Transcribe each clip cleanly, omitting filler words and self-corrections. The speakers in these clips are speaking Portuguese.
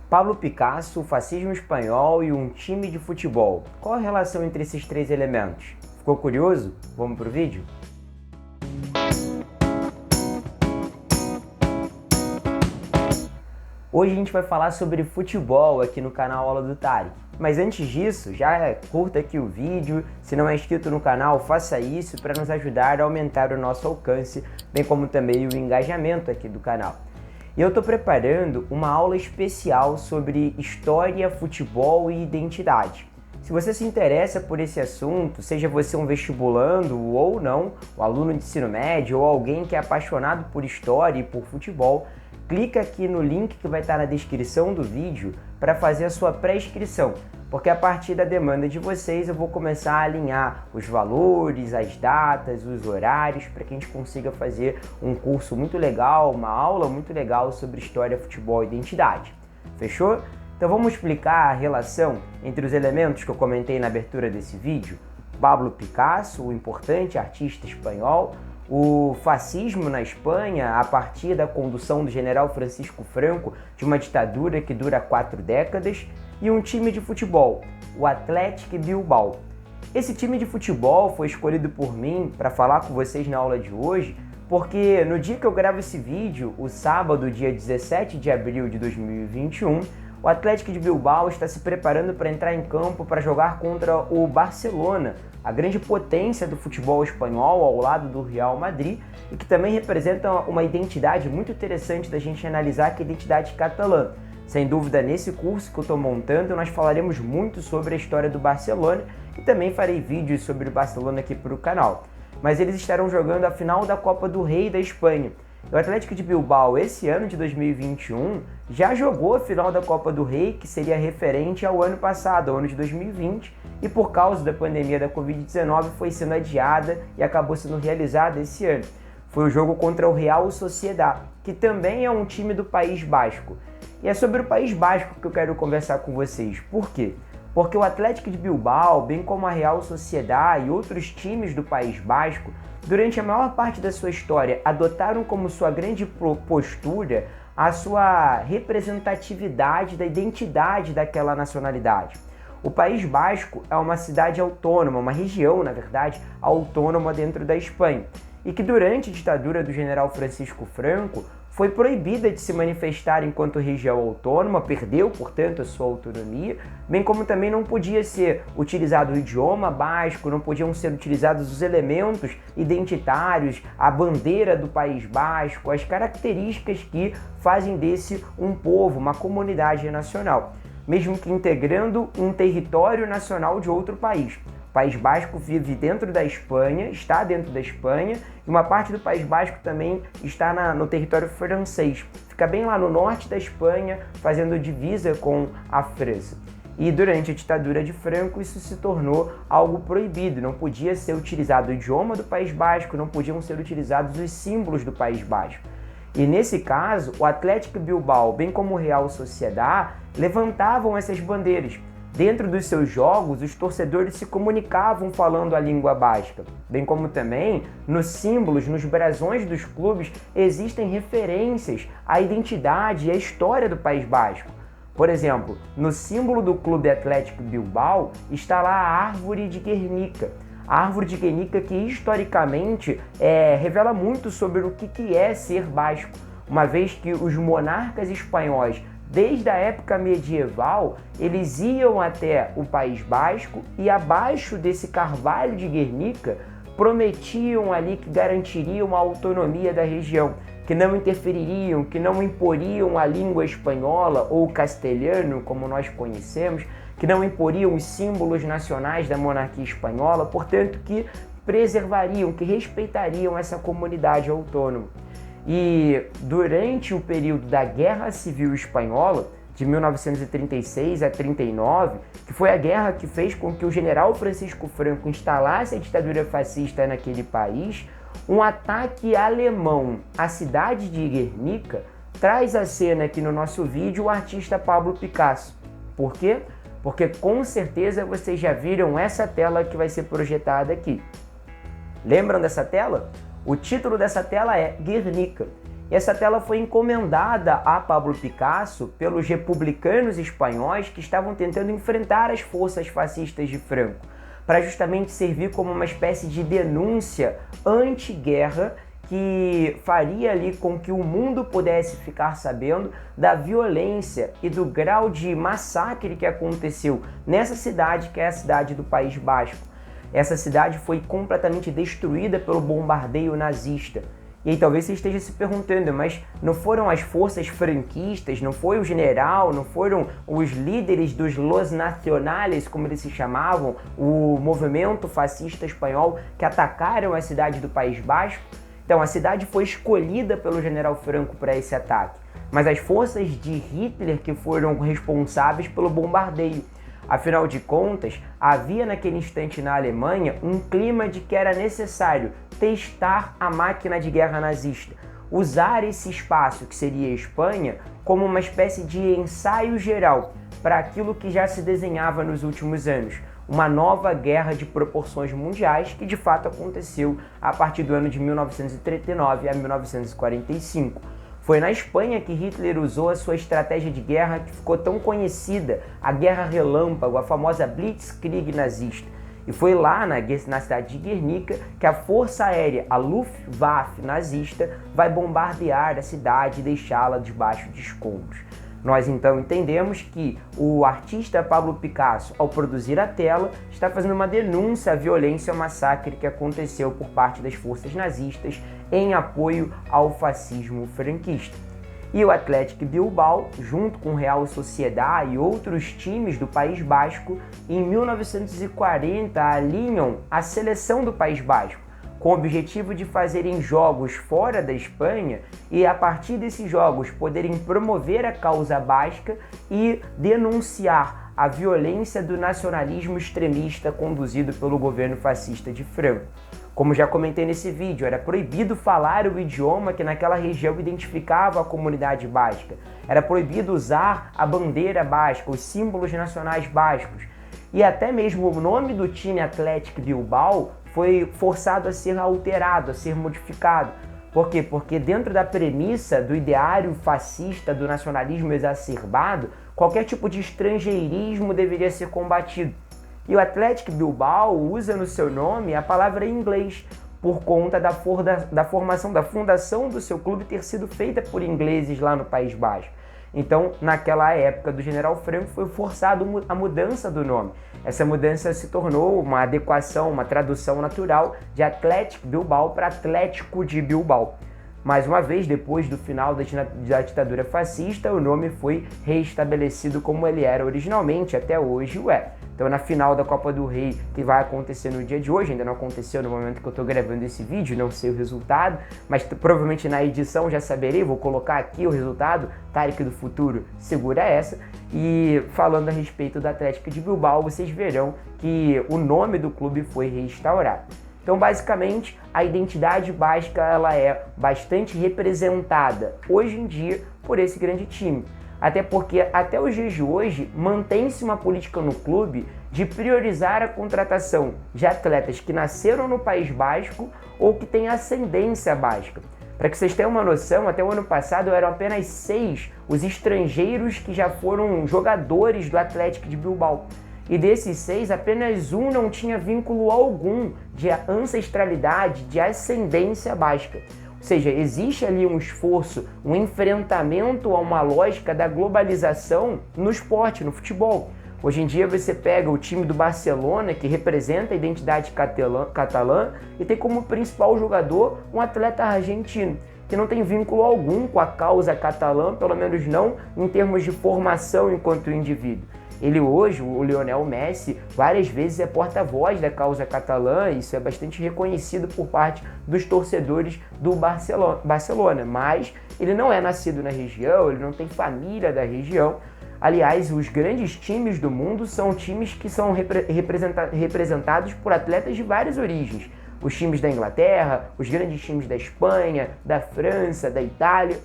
Pablo Picasso, o fascismo espanhol e um time de futebol. Qual a relação entre esses três elementos? Ficou curioso? Vamos pro vídeo? Hoje a gente vai falar sobre futebol aqui no canal Aula do Tarek. Mas antes disso, já curta aqui o vídeo, se não é inscrito no canal, faça isso para nos ajudar a aumentar o nosso alcance, bem como também o engajamento aqui do canal. E eu estou preparando uma aula especial sobre história, futebol e identidade. Se você se interessa por esse assunto, seja você um vestibulando ou não, um aluno de ensino médio ou alguém que é apaixonado por história e por futebol, clica aqui no link que vai estar na descrição do vídeo para fazer a sua pré-inscrição, porque a partir da demanda de vocês eu vou começar a alinhar os valores, as datas, os horários, para que a gente consiga fazer um curso muito legal, uma aula muito legal sobre história, futebol e identidade. Fechou? Então vamos explicar a relação entre os elementos que eu comentei na abertura desse vídeo. Pablo Picasso, o importante artista espanhol, o fascismo na Espanha a partir da condução do general Francisco Franco de uma ditadura que dura 4 décadas e um time de futebol, o Athletic Bilbao. Esse time de futebol foi escolhido por mim para falar com vocês na aula de hoje porque no dia que eu gravo esse vídeo, o sábado, dia 17 de abril de 2021, o Athletic de Bilbao está se preparando para entrar em campo para jogar contra o Barcelona, a grande potência do futebol espanhol ao lado do Real Madrid e que também representa uma identidade muito interessante da gente analisar, que é a identidade catalã. Sem dúvida, nesse curso que eu estou montando, nós falaremos muito sobre a história do Barcelona e também farei vídeos sobre o Barcelona aqui para o canal. Mas eles estarão jogando a final da Copa do Rei da Espanha. O Athletic de Bilbao, esse ano de 2021, já jogou a final da Copa do Rei, que seria referente ao ano passado, ao ano de 2020, e por causa da pandemia da Covid-19 foi sendo adiada e acabou sendo realizada esse ano. Foi o jogo contra o Real Sociedad, que também é um time do País Basco. E é sobre o País Basco que eu quero conversar com vocês. Por quê? Porque o Athletic de Bilbao, bem como a Real Sociedad e outros times do País Basco, durante a maior parte da sua história, adotaram como sua grande postura a sua representatividade da identidade daquela nacionalidade. O País Basco é uma cidade autônoma, uma região, na verdade, autônoma dentro da Espanha, e que durante a ditadura do general Francisco Franco foi proibida de se manifestar enquanto região autônoma, perdeu, portanto, a sua autonomia, bem como também não podia ser utilizado o idioma basco, não podiam ser utilizados os elementos identitários, a bandeira do País Basco, as características que fazem desse um povo, uma comunidade nacional, mesmo que integrando um território nacional de outro país. O País Basco vive dentro da Espanha, está dentro da Espanha, e uma parte do País Basco também está no território francês. Fica bem lá no norte da Espanha, fazendo divisa com a França. E durante a ditadura de Franco isso se tornou algo proibido, não podia ser utilizado o idioma do País Basco, não podiam ser utilizados os símbolos do País Basco. E nesse caso, o Athletic Bilbao, bem como o Real Sociedad, levantavam essas bandeiras. Dentro dos seus jogos, os torcedores se comunicavam falando a língua basca, bem como também nos símbolos, nos brasões dos clubes, existem referências à identidade e à história do País Basco. Por exemplo, no símbolo do Clube Athletic Bilbao está lá a Árvore de Guernica. A Árvore de Guernica que historicamente revela muito sobre o que é ser basco, uma vez que os monarcas espanhóis, desde a época medieval, eles iam até o País Basco e abaixo desse carvalho de Guernica prometiam ali que garantiriam a autonomia da região, que não interfeririam, que não imporiam a língua espanhola ou castelhano, como nós conhecemos, que não imporiam os símbolos nacionais da monarquia espanhola, portanto que preservariam, que respeitariam essa comunidade autônoma. E durante o período da Guerra Civil Espanhola, de 1936 a 39, que foi a guerra que fez com que o general Francisco Franco instalasse a ditadura fascista naquele país, um ataque alemão à cidade de Guernica traz à cena aqui no nosso vídeo o artista Pablo Picasso. Por quê? Porque com certeza vocês já viram essa tela que vai ser projetada aqui. Lembram dessa tela? O título dessa tela é Guernica. E essa tela foi encomendada a Pablo Picasso pelos republicanos espanhóis que estavam tentando enfrentar as forças fascistas de Franco, para justamente servir como uma espécie de denúncia anti-guerra que faria ali com que o mundo pudesse ficar sabendo da violência e do grau de massacre que aconteceu nessa cidade, que é a cidade do País Basco. Essa cidade foi completamente destruída pelo bombardeio nazista. E aí talvez você esteja se perguntando, mas não foram as forças franquistas, não foi o general, não foram os líderes dos Los Nacionales, como eles se chamavam, o movimento fascista espanhol, que atacaram a cidade do País Basco? Então, a cidade foi escolhida pelo general Franco para esse ataque, mas as forças de Hitler que foram responsáveis pelo bombardeio. Afinal de contas, havia naquele instante na Alemanha um clima de que era necessário testar a máquina de guerra nazista, usar esse espaço, que seria a Espanha, como uma espécie de ensaio geral para aquilo que já se desenhava nos últimos anos, uma nova guerra de proporções mundiais que de fato aconteceu a partir do ano de 1939 a 1945. Foi na Espanha que Hitler usou a sua estratégia de guerra que ficou tão conhecida, a Guerra Relâmpago, a famosa Blitzkrieg nazista. E foi lá na cidade de Guernica que a força aérea, a Luftwaffe nazista, vai bombardear a cidade e deixá-la debaixo de escombros. Nós então entendemos que o artista Pablo Picasso, ao produzir a tela, está fazendo uma denúncia à violência e ao massacre que aconteceu por parte das forças nazistas em apoio ao fascismo franquista. E o Athletic Bilbao, junto com o Real Sociedad e outros times do País Basco, em 1940 alinham a seleção do País Basco, com o objetivo de fazerem jogos fora da Espanha e, a partir desses jogos, poderem promover a causa basca e denunciar a violência do nacionalismo extremista conduzido pelo governo fascista de Franco. Como já comentei nesse vídeo, era proibido falar o idioma que naquela região identificava a comunidade basca. Era proibido usar a bandeira basca, os símbolos nacionais bascos. E até mesmo o nome do time Athletic Bilbao foi forçado a ser alterado, a ser modificado. Por quê? Porque dentro da premissa do ideário fascista, do nacionalismo exacerbado, qualquer tipo de estrangeirismo deveria ser combatido. E o Athletic Bilbao usa no seu nome a palavra em inglês, por conta da formação, da fundação do seu clube ter sido feita por ingleses lá no País Basco. Então, naquela época do general Franco, foi forçado a mudança do nome. Essa mudança se tornou uma adequação, uma tradução natural de Athletic Bilbao para Atlético de Bilbao. Mais uma vez, depois do final da ditadura fascista, o nome foi reestabelecido como ele era originalmente, até hoje o é. Então, na final da Copa do Rei, que vai acontecer no dia de hoje, ainda não aconteceu no momento que eu estou gravando esse vídeo, não sei o resultado, mas provavelmente na edição já saberei, vou colocar aqui o resultado, Tarek do futuro, segura essa. E falando a respeito do Atlético de Bilbao, vocês verão que o nome do clube foi restaurado. Então, basicamente, a identidade basca ela é bastante representada hoje em dia por esse grande time. Até porque, até os dias de hoje, mantém-se uma política no clube de priorizar a contratação de atletas que nasceram no País Basco ou que têm ascendência basca. Para que vocês tenham uma noção, até o ano passado eram apenas 6 os estrangeiros que já foram jogadores do Athletic de Bilbao. E desses 6, apenas um não tinha vínculo algum de ancestralidade, de ascendência basca. Ou seja, existe ali um esforço, um enfrentamento a uma lógica da globalização no esporte, no futebol. Hoje em dia você pega o time do Barcelona, que representa a identidade catalã, e tem como principal jogador um atleta argentino, que não tem vínculo algum com a causa catalã, pelo menos não em termos de formação enquanto indivíduo. Ele hoje, o Lionel Messi, várias vezes é porta-voz da causa catalã, isso é bastante reconhecido por parte dos torcedores do Barcelona, mas ele não é nascido na região, ele não tem família da região. Aliás, os grandes times do mundo são times que são representados por atletas de várias origens. Os times da Inglaterra, os grandes times da Espanha, da França, da Itália.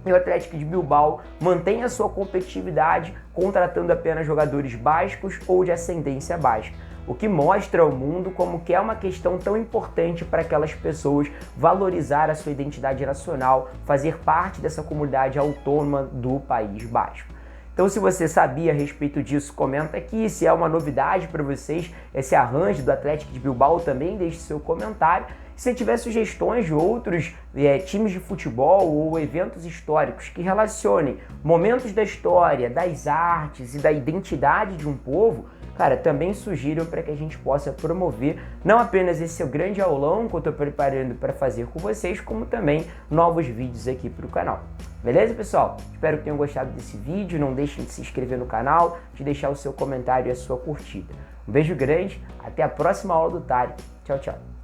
E o Atlético de Bilbao mantém a sua competitividade contratando apenas jogadores bascos ou de ascendência basca. o que mostra ao mundo como que é uma questão tão importante para aquelas pessoas valorizar a sua identidade nacional, fazer parte dessa comunidade autônoma do País Basco. Então, se você sabia a respeito disso, comenta aqui. Se é uma novidade para vocês esse arranjo do Athletic de Bilbao, também deixe seu comentário. Se tiver sugestões de outros times de futebol ou eventos históricos que relacionem momentos da história, das artes e da identidade de um povo, cara, também sugiram para que a gente possa promover não apenas esse grande aulão que eu estou preparando para fazer com vocês, como também novos vídeos aqui para o canal. Beleza, pessoal? Espero que tenham gostado desse vídeo. Não deixem de se inscrever no canal, de deixar o seu comentário e a sua curtida. Um beijo grande, até a próxima aula do Tari. Tchau, tchau.